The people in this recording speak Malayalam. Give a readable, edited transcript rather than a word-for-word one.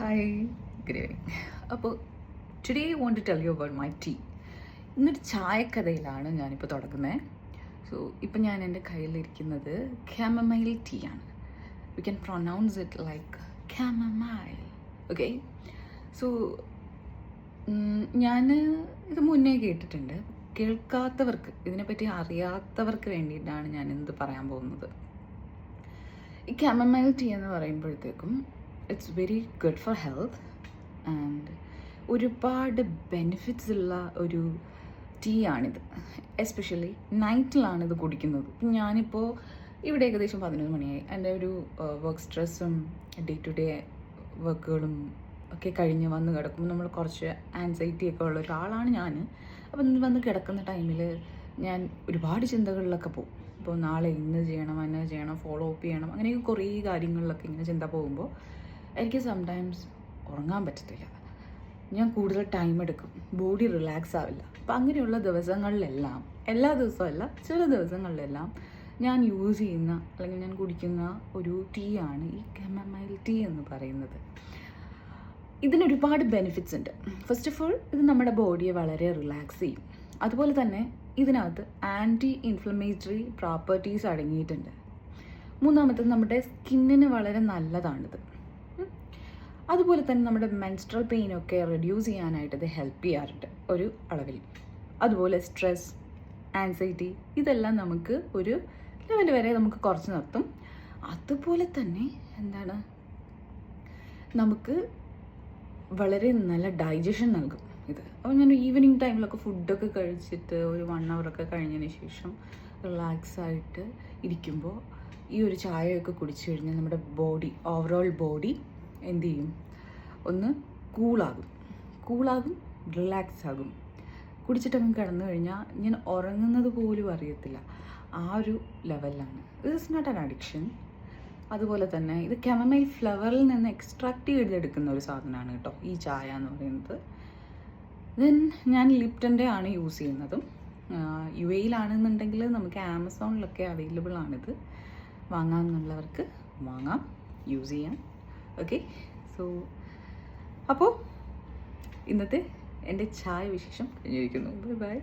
Hi, good evening. അപ്പോൾ today I want to tell you about my tea. ഇന്നൊരു ചായക്കഥയിലാണ് ഞാനിപ്പോൾ തുടങ്ങുന്നത്. സോ ഇപ്പം ഞാൻ എൻ്റെ കയ്യിലിരിക്കുന്നത് ക്യാമമൈൽ ടീ ആണ്. We can pronounce it like chamomile. Okay, so ഞാൻ ഇത് മുന്നേ കേട്ടിട്ടുണ്ട്. കേൾക്കാത്തവർക്ക്, ഇതിനെപ്പറ്റി അറിയാത്തവർക്ക് വേണ്ടിയിട്ടാണ് ഞാൻ എന്ത് പറയാൻ പോകുന്നത്. ഈ ക്യാമമൈൽ ടീ എന്ന് പറയുമ്പോഴത്തേക്കും it's very good for health and ഒരുപാട് ബെനിഫിറ്റ്സ് ഉള്ള ഒരു ടീ ആണിത്. എസ്പെഷ്യലി നൈറ്റിലാണ് ഇത് കുടിക്കുന്നത്. ഞാനിപ്പോൾ ഇവിടെ ഏകദേശം 11 മണിയായി. എൻ്റെ ഒരു വർക്ക് സ്ട്രെസ്സും ഡേ ടു ഡേ വർക്കുകളും ഒക്കെ കഴിഞ്ഞ് വന്ന് കിടക്കുമ്പോൾ നമ്മൾ കുറച്ച് ആൻസൈറ്റി ഒക്കെ ഉള്ള ഒരാളാണ് ഞാൻ. അപ്പം വന്ന് കിടക്കുന്ന ടൈമിൽ ഞാൻ ഒരുപാട് ചിന്തകളിലൊക്കെ പോകും. ഇപ്പോൾ നാളെ ഇന്ന് ചെയ്യണം, എന്നെ ചെയ്യണം, ഫോളോ അപ്പ് ചെയ്യണം, അങ്ങനെയൊക്കെ കുറേ കാര്യങ്ങളിലൊക്കെ ഇങ്ങനെ ചിന്ത പോകുമ്പോൾ എനിക്ക് സംടൈംസ് ഉറങ്ങാൻ പറ്റത്തില്ല. ഞാൻ കൂടുതൽ ടൈം എടുക്കും, ബോഡി റിലാക്സ് ആവില്ല. അപ്പം അങ്ങനെയുള്ള ദിവസങ്ങളിലെല്ലാം, എല്ലാ ദിവസവും അല്ല, ചില ദിവസങ്ങളിലെല്ലാം ഞാൻ യൂസ് ചെയ്യുന്ന അല്ലെങ്കിൽ ഞാൻ കുടിക്കുന്ന ഒരു ടീ ആണ് ഈ ക്യാമമൈൽ ടീ എന്ന് പറയുന്നത്. ഇതിനൊരുപാട് ബെനിഫിറ്റ്സ് ഉണ്ട്. ഫസ്റ്റ് ഓഫ് ഓൾ, ഇത് നമ്മുടെ ബോഡിയെ വളരെ റിലാക്സ് ചെയ്യും. അതുപോലെ തന്നെ ഇതിനകത്ത് ആൻറ്റി ഇൻഫ്ലമേറ്ററി പ്രോപ്പർട്ടീസ് അടങ്ങിയിട്ടുണ്ട്. മൂന്നാമത്തത്, നമ്മുടെ സ്കിന്നിന് വളരെ നല്ലതാണിത്. അതുപോലെ തന്നെ നമ്മുടെ മെൻസ്ട്രൽ പെയിനൊക്കെ റെഡ്യൂസ് ചെയ്യാനായിട്ട് ഇത് ഹെൽപ്പ് ചെയ്യാറുണ്ട് ഒരു അളവിൽ. അതുപോലെ സ്ട്രെസ്, ആൻസൈറ്റി, ഇതെല്ലാം നമുക്ക് ഒരു ലെവൽ വരെ നമുക്ക് കുറച്ച് നിർത്തും. അതുപോലെ തന്നെ നമുക്ക് വളരെ നല്ല ഡൈജഷൻ നൽകും ഇത്. അപ്പോൾ ഞാൻ ഈവനിങ് ടൈമിലൊക്കെ ഫുഡൊക്കെ കഴിച്ചിട്ട് ഒരു 1 hour കഴിഞ്ഞതിന് ശേഷം റിലാക്സ് ആയിട്ട് ഇരിക്കുമ്പോൾ ഈ ഒരു ചായയൊക്കെ കുടിച്ചു കഴിഞ്ഞാൽ നമ്മുടെ ബോഡി, ഓവറോൾ ബോഡി എന്ത് ചെയ്യും? ഒന്ന് കൂളാകും, റിലാക്സ് ആകും. കുടിച്ചിട്ടങ്ങ് കിടന്നു കഴിഞ്ഞാൽ ഞാൻ ഉറങ്ങുന്നത് പോലും അറിയത്തില്ല. ആ ഒരു ലെവലിലാണ്. ഇത് ഇസ് നോട്ട് ആൻ അഡിക്ഷൻ. അതുപോലെ തന്നെ ഇത് ക്യാമമൈൽ ഫ്ലവറിൽ നിന്ന് എക്സ്ട്രാക്ട് ചെയ്തെടുക്കുന്ന ഒരു സാധനമാണ് കേട്ടോ ഈ ചായ എന്ന് പറയുന്നത്. ദെൻ ഞാൻ ലിപ്റ്റൻ്റെ ആണ് യൂസ് ചെയ്യുന്നതും. UAE-യിലാണെന്നുണ്ടെങ്കിൽ നമുക്ക് ആമസോണിലൊക്കെ അവൈലബിൾ ആണിത്. വാങ്ങാമെന്നുള്ളവർക്ക് വാങ്ങാം, യൂസ് ചെയ്യാം. ഓക്കെ, സോ അപ്പോൾ ഇന്നത്തെ എൻ്റെ ചായ വിശേഷം കഴിഞ്ഞിരിക്കുന്നു. Bye bye.